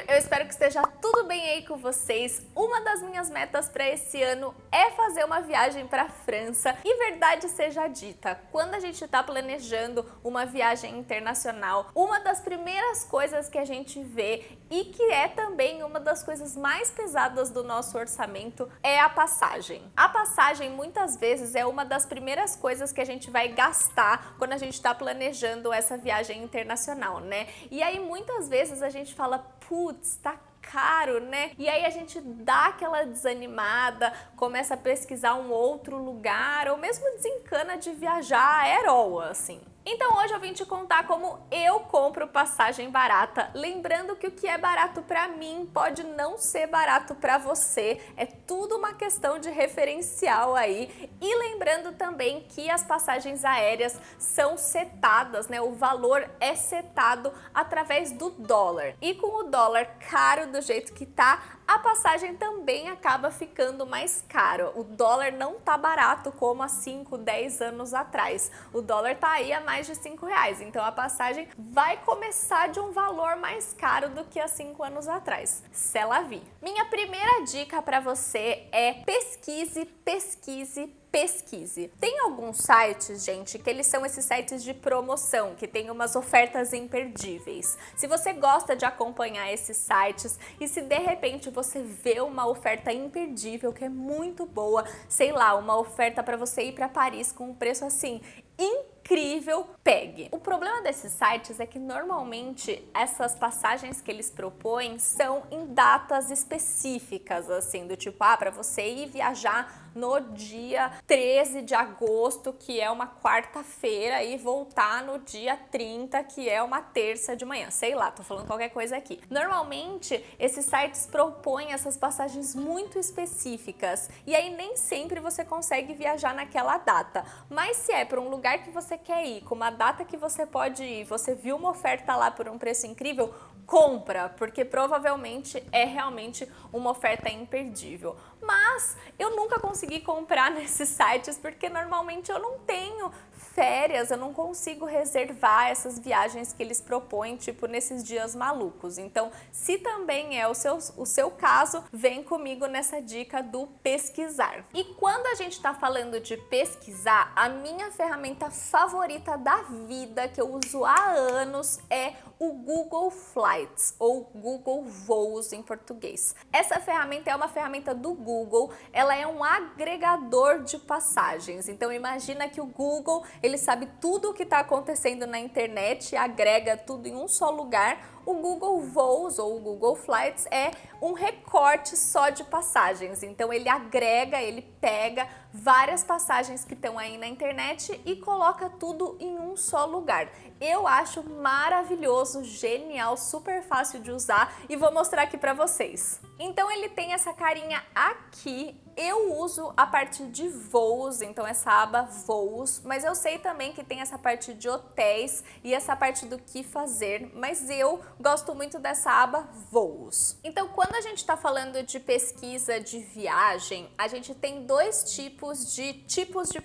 eu espero que esteja tudo bem aí com vocês. Uma das minhas metas para esse ano é fazer uma viagem para a França. E verdade seja dita, quando a gente está planejando uma viagem internacional, uma das primeiras coisas que a gente vê e que é também uma das coisas mais pesadas do nosso orçamento é a passagem. A passagem muitas vezes é uma das primeiras coisas que a gente vai gastar quando a gente está planejando essa viagem internacional, né? E aí muitas vezes a gente fala, putz, tá caro, né? E aí a gente dá aquela desanimada, começa a pesquisar um outro lugar ou mesmo desencana de viajar a Herol, assim. Então hoje eu vim te contar como eu compro passagem barata, lembrando que o que é barato para mim pode não ser barato para você, é tudo uma questão de referencial aí, e lembrando também que as passagens aéreas são setadas, né? O valor é setado através do dólar, e com o dólar caro do jeito que tá, a passagem também acaba ficando mais caro. O dólar não tá barato como há 5, 10 anos atrás. O dólar tá aí a mais de R$5, então a passagem vai começar de um valor mais caro do que há 5 anos atrás. C'est la vie. Minha primeira dica para você é pesquise, pesquise, pesquise. Tem alguns sites, gente, que eles são esses sites de promoção, que tem umas ofertas imperdíveis. Se você gosta de acompanhar esses sites e se de repente você vê uma oferta imperdível que é muito boa, sei lá, uma oferta para você ir para Paris com um preço assim incrível, pegue. O problema desses sites é que normalmente essas passagens que eles propõem são em datas específicas, assim, do tipo, para você ir viajar no dia 13 de agosto, que é uma quarta-feira, e voltar no dia 30, que é uma terça de manhã. Sei lá, tô falando qualquer coisa aqui. Normalmente, esses sites propõem essas passagens muito específicas, e aí nem sempre você consegue viajar naquela data. Mas se é para um lugar que você quer ir, com uma data que você pode ir, você viu uma oferta lá por um preço incrível, compra, porque provavelmente é realmente uma oferta imperdível. Mas eu nunca consegui comprar nesses sites porque normalmente eu não tenho férias, eu não consigo reservar essas viagens que eles propõem, tipo nesses dias malucos. Então, se também é o seu caso, vem comigo nessa dica do pesquisar. E quando a gente tá falando de pesquisar, a minha ferramenta favorita da vida, que eu uso há anos, é o Google Flights, ou Google Voos em português. Essa ferramenta é uma ferramenta do Google, ela é um agregador de passagens. Então imagina que o Google, ele sabe tudo o que está acontecendo na internet e agrega tudo em um só lugar. O Google Voos ou o Google Flights é um recorte só de passagens. Então ele agrega, ele pega várias passagens que estão aí na internet e coloca tudo em um só lugar. Eu acho maravilhoso, genial, super fácil de usar e vou mostrar aqui para vocês. Então ele tem essa carinha aqui. Eu uso a parte de voos, então essa aba voos, mas eu sei também que tem essa parte de hotéis e essa parte do que fazer, mas eu gosto muito dessa aba voos. Então quando a gente está falando de pesquisa de viagem, a gente tem dois tipos de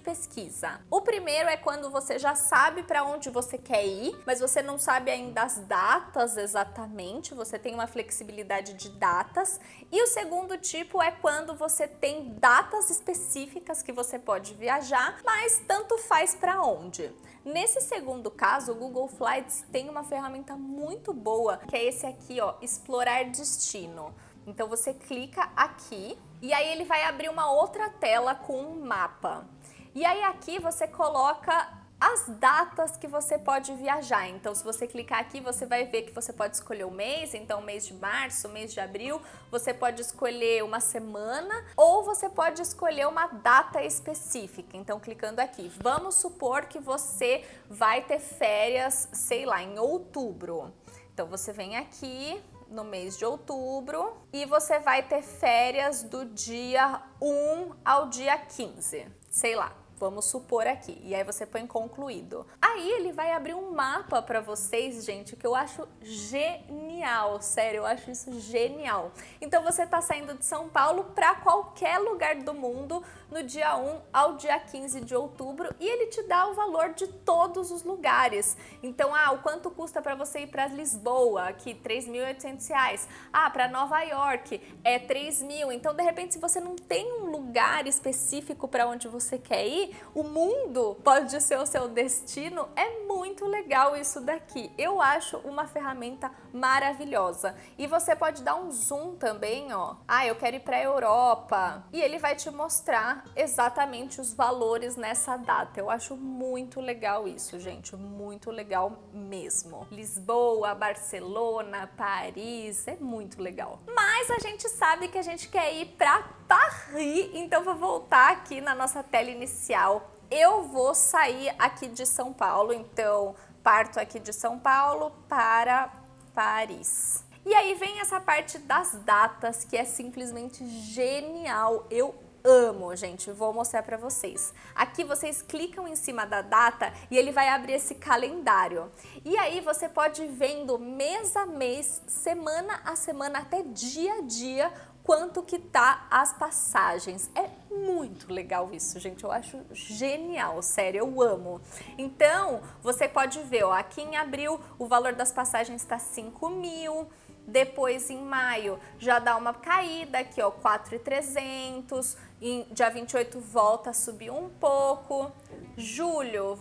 pesquisa. O primeiro é quando você já sabe para onde você quer ir, mas você não sabe ainda as datas exatamente, você tem uma flexibilidade de datas. E o segundo tipo é quando você tem datas específicas que você pode viajar, mas tanto faz para onde. Nesse segundo caso, o Google Flights tem uma ferramenta muito boa, que é esse aqui, ó, explorar destino. Então você clica aqui e aí ele vai abrir uma outra tela com um mapa. E aí aqui você coloca as datas que você pode viajar. Então, se você clicar aqui, você vai ver que você pode escolher o mês, então mês de março, mês de abril, você pode escolher uma semana ou você pode escolher uma data específica. Então, clicando aqui, vamos supor que você vai ter férias, sei lá, em outubro. Então, você vem aqui no mês de outubro e você vai ter férias do dia 1 ao dia 15, sei lá. Vamos supor aqui. E aí você põe concluído. Aí ele vai abrir um mapa para vocês, gente, que eu acho genial. Sério, eu acho isso genial. Então você tá saindo de São Paulo para qualquer lugar do mundo no dia 1 ao dia 15 de outubro e ele te dá o valor de todos os lugares. Então, o quanto custa para você ir para Lisboa? Aqui, R$ 3.800. Para Nova York é 3.000. Então, de repente, se você não tem um lugar específico para onde você quer ir, o mundo pode ser o seu destino. É muito legal isso daqui. Eu acho uma ferramenta maravilhosa. E você pode dar um zoom também, ó. Eu quero ir para a Europa. E ele vai te mostrar exatamente os valores nessa data. Eu acho muito legal isso, gente. Muito legal mesmo. Lisboa, Barcelona, Paris, é muito legal. Mas a gente sabe que a gente quer ir para Paris, então vou voltar aqui na nossa tela inicial. Eu vou sair aqui de São Paulo, então parto aqui de São Paulo para Paris. E aí vem essa parte das datas que é simplesmente genial. Eu amo, gente, vou mostrar para vocês. Aqui vocês clicam em cima da data e ele vai abrir esse calendário. E aí você pode ir vendo mês a mês, semana a semana, até dia a dia, quanto que tá as passagens. É muito legal isso, gente, eu acho genial, sério, eu amo. Então, você pode ver, ó, aqui em abril o valor das passagens está 5.000, depois em maio já dá uma caída aqui, ó, 4.300, em dia 28 volta a subir um pouco, junho,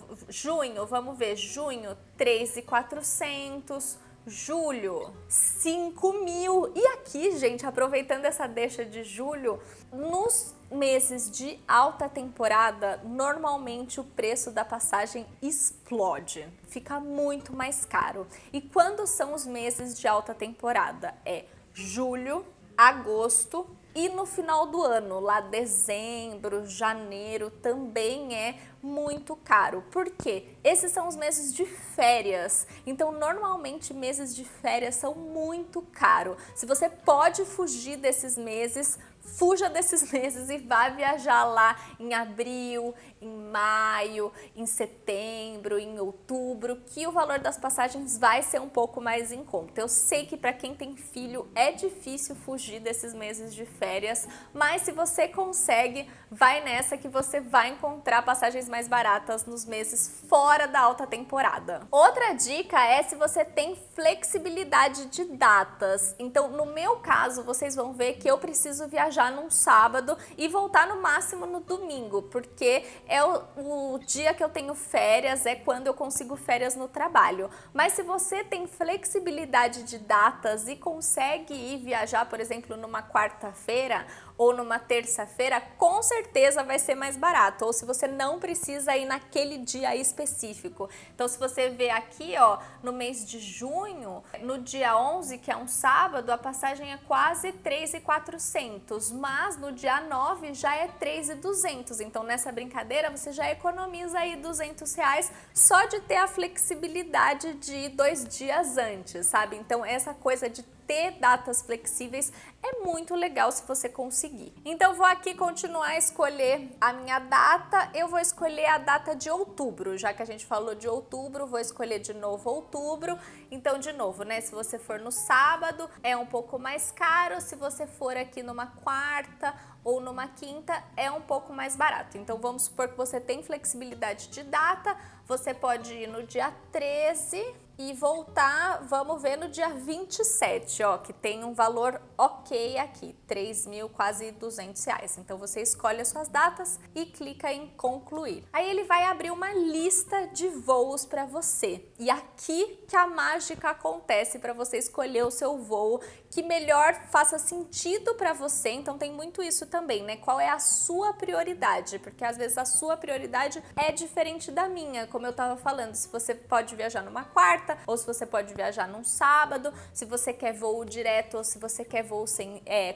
vamos ver, junho 3.400, julho, 5.000. E aqui, gente, aproveitando essa deixa de julho, nos meses de alta temporada, normalmente o preço da passagem explode, fica muito mais caro. E quando são os meses de alta temporada? É julho, agosto e no final do ano, lá dezembro, janeiro, também é muito caro. Por quê? Esses são os meses de férias. Então, normalmente, meses de férias são muito caros. Se você pode fugir desses meses, fuja desses meses e vá viajar lá em abril, em maio, em setembro, em outubro, que o valor das passagens vai ser um pouco mais em conta. Eu sei que para quem tem filho é difícil fugir desses meses de férias, mas se você consegue, vai nessa que você vai encontrar passagens mais baratas nos meses fora da alta temporada. Outra dica é se você tem flexibilidade de datas. Então, no meu caso, vocês vão ver que eu preciso viajar num sábado e voltar no máximo no domingo, porque é o dia que eu tenho férias, é quando eu consigo férias no trabalho. Mas se você tem flexibilidade de datas e consegue ir viajar, por exemplo, numa quarta-feira ou numa terça-feira, com certeza vai ser mais barato. Ou se você não precisa ir naquele dia específico. Então, se você vê aqui, ó, no mês de junho, no dia 11, que é um sábado, a passagem é quase 3.400, mas no dia 9 já é 3.200. Então, nessa brincadeira, você já economiza aí R$200 só de ter a flexibilidade de ir 2 dias antes, sabe? Então, essa coisa de ter datas flexíveis é muito legal se você conseguir. Então, vou aqui continuar a escolher a minha data. Eu vou escolher a data de outubro, já que a gente falou de outubro, vou escolher de novo outubro. Então, de novo, né, se você for no sábado, é um pouco mais caro. Se você for aqui numa quarta ou numa quinta, é um pouco mais barato. Então, vamos supor que você tem flexibilidade de data, você pode ir no dia 13 e voltar, vamos ver, no dia 27, ó, que tem um valor ok aqui, 3.000, quase R$200. Então, você escolhe as suas datas e clica em concluir. Aí, ele vai abrir uma lista de voos para você. E aqui que a mágica acontece para você escolher o seu voo que melhor faça sentido para você. Então, tem muito isso também, né? Qual é a sua prioridade? Porque, às vezes, a sua prioridade é diferente da minha, como eu tava falando. Se você pode viajar numa quarta, ou se você pode viajar num sábado, se você quer voo direto ou se você quer voo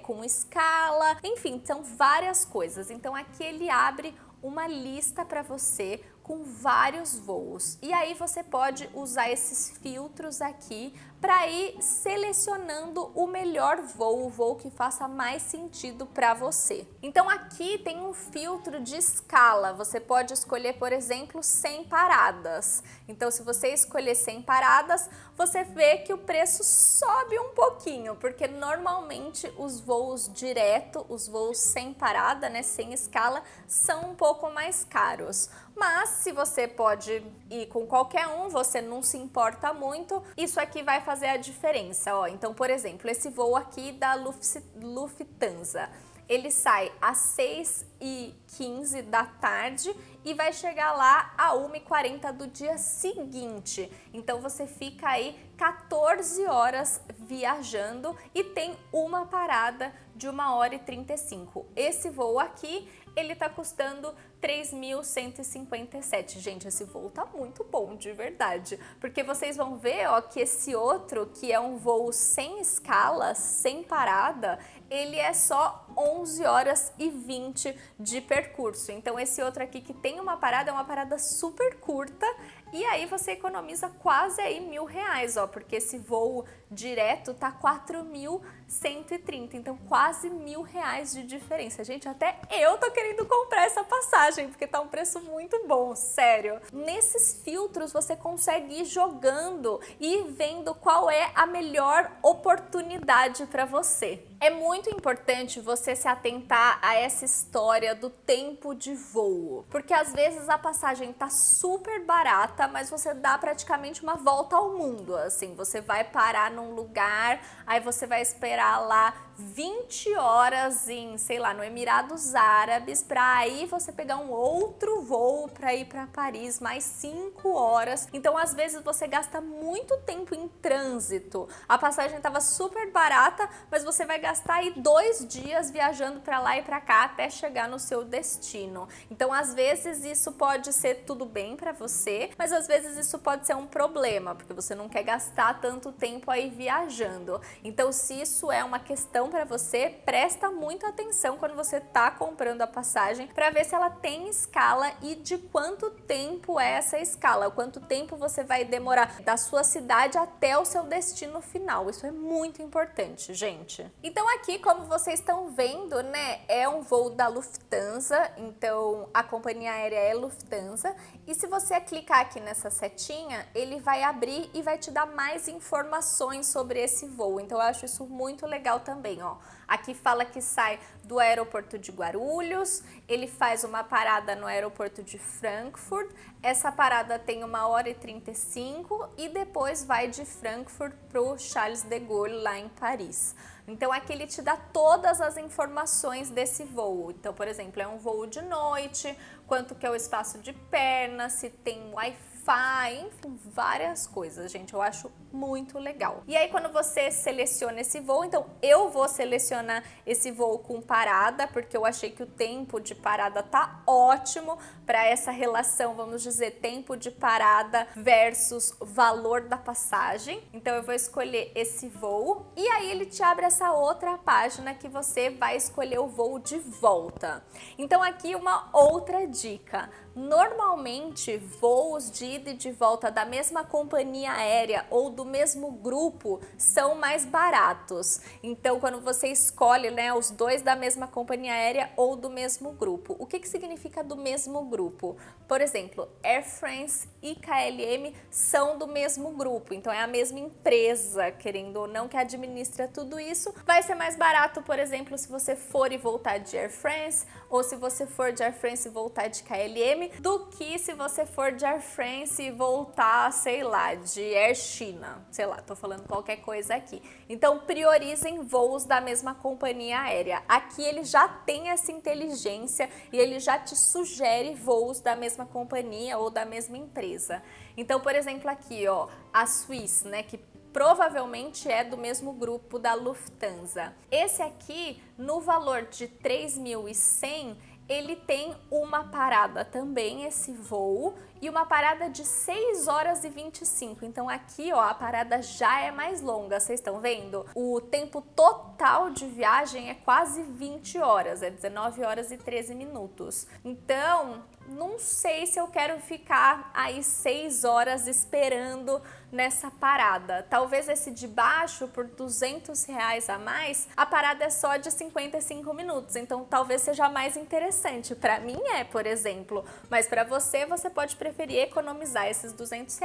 com escala, enfim, são várias coisas. Então aqui ele abre uma lista para você com vários voos. E aí você pode usar esses filtros aqui para ir selecionando o melhor voo, o voo que faça mais sentido para você. Então aqui tem um filtro de escala, você pode escolher, por exemplo, 100 paradas. Então se você escolher 100 paradas, você vê que o preço sobe um pouquinho, porque normalmente os voos direto, os voos sem parada, né, sem escala, são um pouco mais caros. Mas se você pode ir com qualquer um, você não se importa muito, isso aqui vai fazer a diferença, ó. Então, por exemplo, esse voo aqui da Lufthansa, ele sai às 6h15 da tarde e vai chegar lá a 1h40 do dia seguinte. Então você fica aí 14 horas viajando e tem uma parada de 1h35. Esse voo aqui, ele tá custando 3.157. Gente, esse voo tá muito bom, de verdade. Porque vocês vão ver, ó, que esse outro, que é um voo sem escala, sem parada, ele é só 11 horas e 20 de percurso. Então esse outro aqui que tem uma parada, é uma parada super curta, e aí você economiza quase aí R$1.000, ó, porque esse voo direto tá 4.130, então quase R$1.000 de diferença. Gente, até eu tô querendo comprar essa passagem, porque tá um preço muito bom, sério. Nesses filtros você consegue ir jogando e vendo qual é a melhor oportunidade para você. É muito importante você se atentar a essa história do tempo de voo, porque às vezes a passagem tá super barata, mas você dá praticamente uma volta ao mundo, assim, você vai parar num lugar, aí você vai esperar lá 20 horas em, sei lá, no Emirados Árabes, para aí você pegar um outro voo para ir para Paris, mais 5 horas. Então, às vezes você gasta muito tempo em trânsito. A passagem estava super barata, mas você vai gastar aí 2 dias viajando para lá e para cá até chegar no seu destino. Então, às vezes isso pode ser tudo bem para você, mas às vezes isso pode ser um problema, porque você não quer gastar tanto tempo aí viajando. Então, se isso é uma questão para você, presta muita atenção quando você tá comprando a passagem para ver se ela tem escala e de quanto tempo é essa escala, quanto tempo você vai demorar da sua cidade até o seu destino final. Isso é muito importante, gente. Então aqui, como vocês estão vendo, né, é um voo da Lufthansa, então a companhia aérea é Lufthansa, e se você clicar aqui nessa setinha, ele vai abrir e vai te dar mais informações sobre esse voo. Então eu acho isso muito legal também, ó. Aqui fala que sai do aeroporto de Guarulhos, ele faz uma parada no aeroporto de Frankfurt, essa parada tem 1h35 e depois vai de Frankfurt para o Charles de Gaulle lá em Paris. Então aqui ele te dá todas as informações desse voo. Então, por exemplo, é um voo de noite, quanto que é o espaço de perna, se tem Wi-Fi, enfim, várias coisas, gente. Eu acho muito legal. E aí, quando você seleciona esse voo, então eu vou selecionar esse voo com parada, porque eu achei que o tempo de parada tá ótimo para essa relação, vamos dizer, tempo de parada versus valor da passagem. Então eu vou escolher esse voo e aí ele te abre essa outra página que você vai escolher o voo de volta. Então aqui uma outra dica. Normalmente, voos de ida e de volta da mesma companhia aérea ou do mesmo grupo são mais baratos. Então, quando você escolhe, né, os dois da mesma companhia aérea ou do mesmo grupo. O que significa do mesmo grupo? Por exemplo, Air France e KLM são do mesmo grupo, então é a mesma empresa, querendo ou não, que administra tudo isso. Vai ser mais barato, por exemplo, se você for e voltar de Air France, ou se você for de Air France e voltar de KLM, do que se você for de Air France e voltar, sei lá, de Air China. Sei lá, tô falando qualquer coisa aqui. Então, priorizem voos da mesma companhia aérea. Aqui ele já tem essa inteligência e ele já te sugere voos da mesma companhia ou da mesma empresa. Então, por exemplo, aqui, ó, a Swiss, né, que provavelmente é do mesmo grupo da Lufthansa. Esse aqui, no valor de 3.100, ele tem uma parada também, esse voo, e uma parada de 6 horas e 25. Então aqui, ó, a parada já é mais longa, vocês estão vendo? O tempo total de viagem é quase 20 horas, é 19 horas e 13 minutos. Então, não sei se eu quero ficar aí 6 horas esperando nessa parada. Talvez esse de baixo, por R$ 200 a mais, a parada é só de 55 minutos, então talvez seja mais interessante. Para mim por exemplo, mas para você, você pode preferir economizar esses R$ 200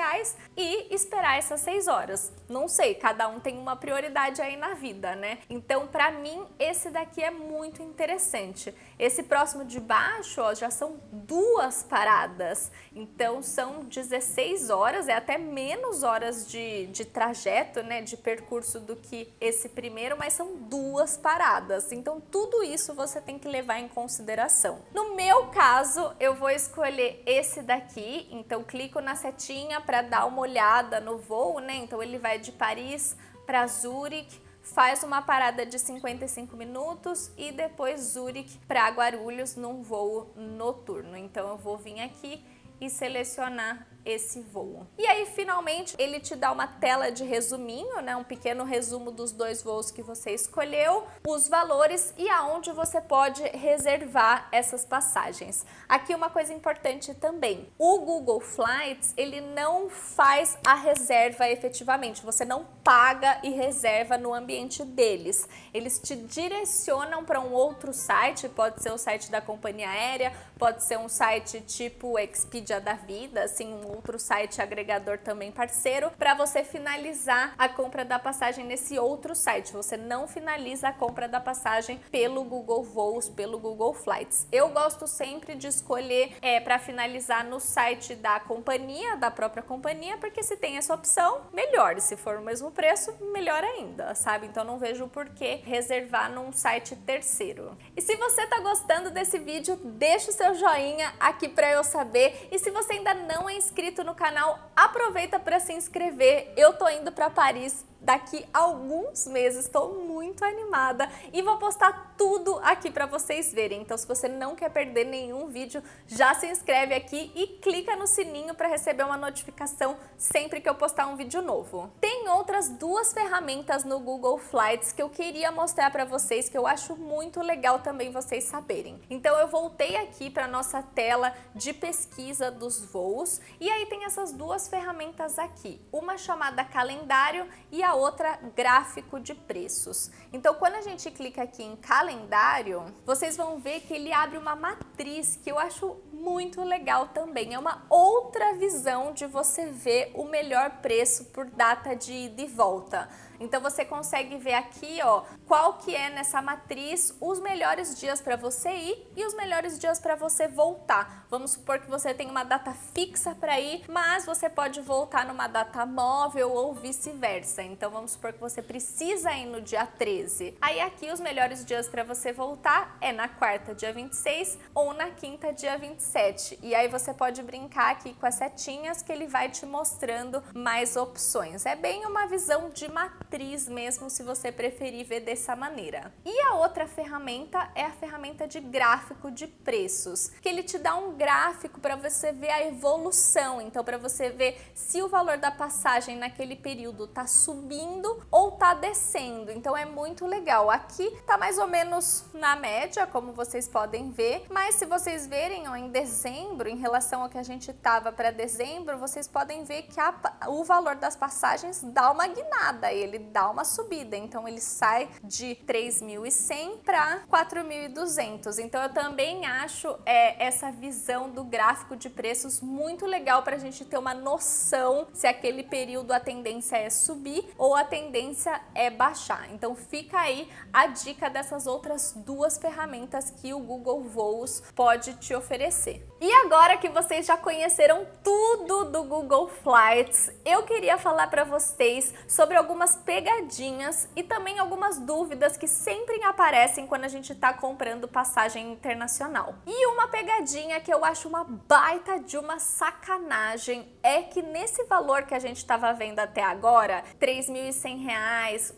e esperar essas 6 horas. Não sei, cada um tem uma prioridade aí na vida, né? Então, para mim, esse daqui é muito interessante. Esse próximo de baixo, ó, já são 2 paradas, então são 16 horas, é até menos horas de trajeto, né, de percurso do que esse primeiro, mas são 2 paradas, então tudo isso você tem que levar em consideração. No meu caso, eu vou escolher esse daqui, então clico na setinha para dar uma olhada no voo, né, então ele vai de Paris para Zurique, faz uma parada de 55 minutos e depois Zurique para Guarulhos num voo noturno. Então eu vou vir aqui e selecionar esse voo. E aí, finalmente, ele te dá uma tela de resuminho, né? Um pequeno resumo dos 2 voos que você escolheu, os valores e aonde você pode reservar essas passagens. Aqui uma coisa importante também, o Google Flights, ele não faz a reserva efetivamente, você não paga e reserva no ambiente deles. Eles te direcionam para um outro site, pode ser o site da companhia aérea, pode ser um site tipo Expedia da vida, assim, um outro site agregador também parceiro, para você finalizar a compra da passagem nesse outro site. Você não finaliza a compra da passagem pelo Google Voos, pelo Google Flights. Eu gosto sempre de escolher para finalizar no site da companhia, da própria companhia, porque se tem essa opção, melhor. E se for o mesmo preço, melhor ainda, sabe? Então não vejo por que reservar num site terceiro. E se você tá gostando desse vídeo, deixa o seu joinha aqui para eu saber. E se você ainda não é inscrito no canal, aproveita para se inscrever. Eu tô indo para Paris daqui a alguns meses, estou muito animada e vou postar tudo aqui para vocês verem. Então, se você não quer perder nenhum vídeo, já se inscreve aqui e clica no sininho para receber uma notificação sempre que eu postar um vídeo novo. Tem outras 2 ferramentas no Google Flights que eu queria mostrar para vocês, que eu acho muito legal também vocês saberem. Então, eu voltei aqui para nossa tela de pesquisa dos voos e aí tem essas 2 ferramentas aqui, uma chamada calendário e a outra gráfico de preços. Então, quando a gente clica aqui em calendário, vocês vão ver que ele abre uma matriz que eu acho muito legal também. É uma outra visão de você ver o melhor preço por data de ida e volta. Então você consegue ver aqui, ó, qual que é nessa matriz os melhores dias para você ir e os melhores dias para você voltar. Vamos supor que você tem uma data fixa para ir, mas você pode voltar numa data móvel ou vice-versa. Então vamos supor que você precisa ir no dia 13. Aí aqui os melhores dias para você voltar é na quarta, dia 26, ou na quinta, dia 27. E aí você pode brincar aqui com as setinhas que ele vai te mostrando mais opções. É bem uma visão de matriz mesmo, se você preferir ver dessa maneira. E a outra ferramenta é a ferramenta de gráfico de preços, que ele te dá um gráfico para você ver a evolução, então para você ver se o valor da passagem naquele período tá subindo ou tá descendo. Então é muito legal. Aqui tá mais ou menos na média, como vocês podem ver, mas se vocês verem, ó, em dezembro, em relação ao que a gente tava para dezembro, vocês podem ver que o valor das passagens dá uma guinada, ele dá uma subida, então ele sai de 3.100 para 4.200. Então eu também acho essa visão do gráfico de preços muito legal para a gente ter uma noção se aquele período a tendência é subir ou a tendência é baixar. Então fica aí a dica dessas outras 2 ferramentas que o Google Voos pode te oferecer. E agora que vocês já conheceram tudo do Google Flights, eu queria falar para vocês sobre algumas pegadinhas e também algumas dúvidas que sempre aparecem quando a gente está comprando passagem internacional. E uma pegadinha que eu acho uma baita de uma sacanagem é que nesse valor que a gente estava vendo até agora, R$3.100,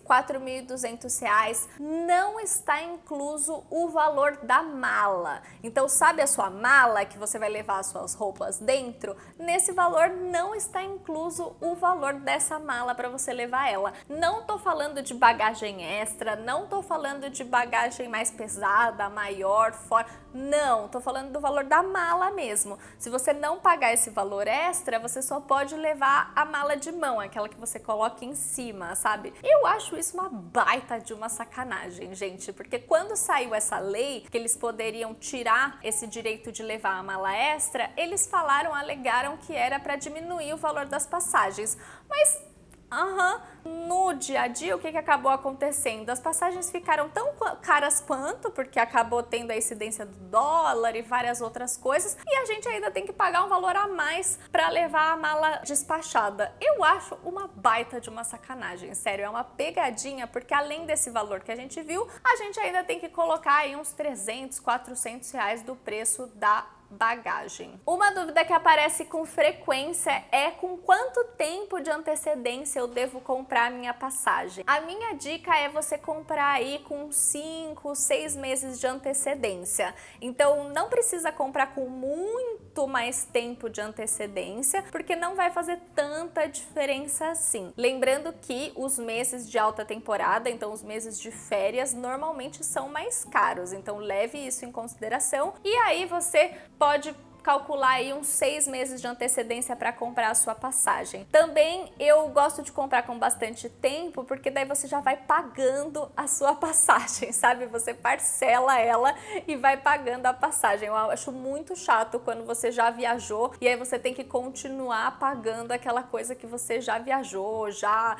R$4.200, não está incluso o valor da mala. Então, sabe a sua mala que você vai levar as suas roupas dentro? Nesse valor não está incluso o valor dessa mala para você levar ela. não tô falando de bagagem extra, não tô falando de bagagem mais pesada, maior, fora, não, tô falando do valor da mala mesmo. Se você não pagar esse valor extra, você só pode levar a mala de mão, aquela que você coloca em cima, sabe? Eu acho isso uma baita de uma sacanagem, gente, porque quando saiu essa lei, que eles poderiam tirar esse direito de levar a mala extra, eles alegaram que era para diminuir o valor das passagens, mas no dia a dia, o que acabou acontecendo? As passagens ficaram tão caras quanto, porque acabou tendo a incidência do dólar e várias outras coisas, e a gente ainda tem que pagar um valor a mais para levar a mala despachada. Eu acho uma baita de uma sacanagem, sério, é uma pegadinha, porque além desse valor que a gente viu, a gente ainda tem que colocar aí uns 300, 400 reais do preço da bagagem. Uma dúvida que aparece com frequência é com quanto tempo de antecedência eu devo comprar a minha passagem. A minha dica é você comprar aí com 5, 6 meses de antecedência. Então não precisa comprar com muito mais tempo de antecedência, porque não vai fazer tanta diferença assim. Lembrando que os meses de alta temporada, então os meses de férias, normalmente são mais caros, então leve isso em consideração e aí você pode calcular aí uns 6 meses de antecedência para comprar a sua passagem. Também eu gosto de comprar com bastante tempo, porque daí você já vai pagando a sua passagem, sabe? Você parcela ela e vai pagando a passagem. Eu acho muito chato quando você já viajou e aí você tem que continuar pagando aquela coisa que você já viajou, já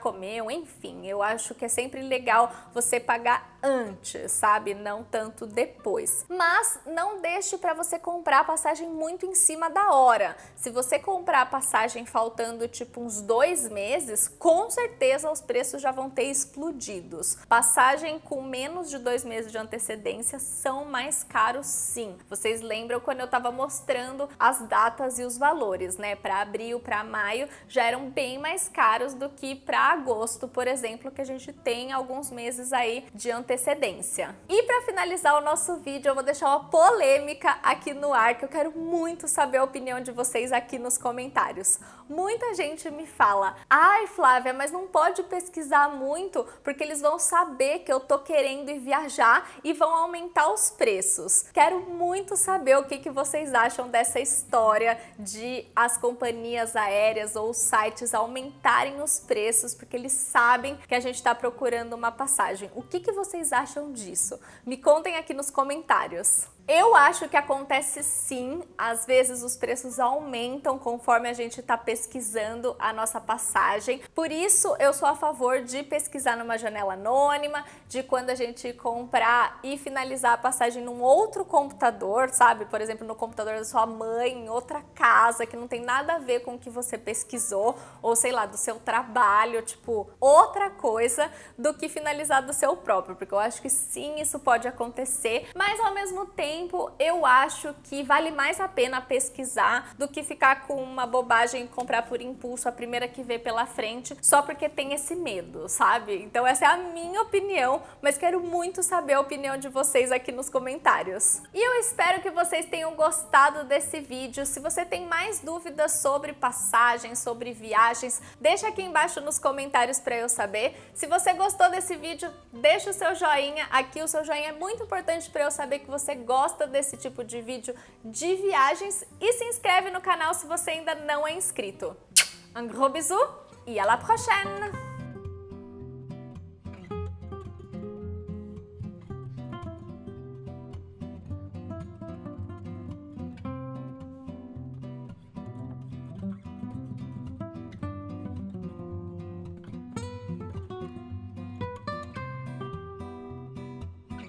comeu, enfim. Eu acho que é sempre legal você pagar antes, sabe? Não tanto depois. Mas não deixe para você comprar a passagem muito em cima da hora. Se você comprar a passagem faltando tipo uns 2 meses, com certeza os preços já vão ter explodidos. Passagem com menos de 2 meses de antecedência são mais caros sim. Vocês lembram quando eu estava mostrando as datas e os valores, né? Para abril, para maio já eram bem mais caros do que para agosto, por exemplo, que a gente tem alguns meses aí de antecedência. E para finalizar o nosso vídeo, eu vou deixar uma polêmica aqui no ar que eu quero muito saber a opinião de vocês aqui nos comentários. Muita gente me fala: ai, Flávia, mas não pode pesquisar muito porque eles vão saber que eu tô querendo ir viajar e vão aumentar os preços. Quero muito saber o que vocês acham dessa história de as companhias aéreas ou os sites aumentarem os preços porque eles sabem que a gente está procurando uma passagem. O que vocês acham disso? Me contem aqui nos comentários. Eu acho que acontece sim, às vezes os preços aumentam conforme a gente está pesquisando a nossa passagem. Por isso eu sou a favor de pesquisar numa janela anônima, de quando a gente comprar e finalizar a passagem num outro computador, sabe? Por exemplo, no computador da sua mãe, em outra casa, que não tem nada a ver com o que você pesquisou, ou sei lá, do seu trabalho, tipo, outra coisa do que finalizar do seu próprio, porque eu acho que sim, isso pode acontecer, mas ao mesmo tempo eu acho que vale mais a pena pesquisar do que ficar com uma bobagem e comprar por impulso a primeira que vê pela frente, só porque tem esse medo, sabe? Então essa é a minha opinião, mas quero muito saber a opinião de vocês aqui nos comentários. E eu espero que vocês tenham gostado desse vídeo. Se você tem mais dúvidas sobre passagens, sobre viagens, deixa aqui embaixo nos comentários para eu saber. Se você gostou desse vídeo, deixa o seu joinha aqui, o seu joinha é muito importante para eu saber que você gosta desse tipo de vídeo de viagens e se inscreve no canal se você ainda não é inscrito. Un gros bisou e à la prochaine!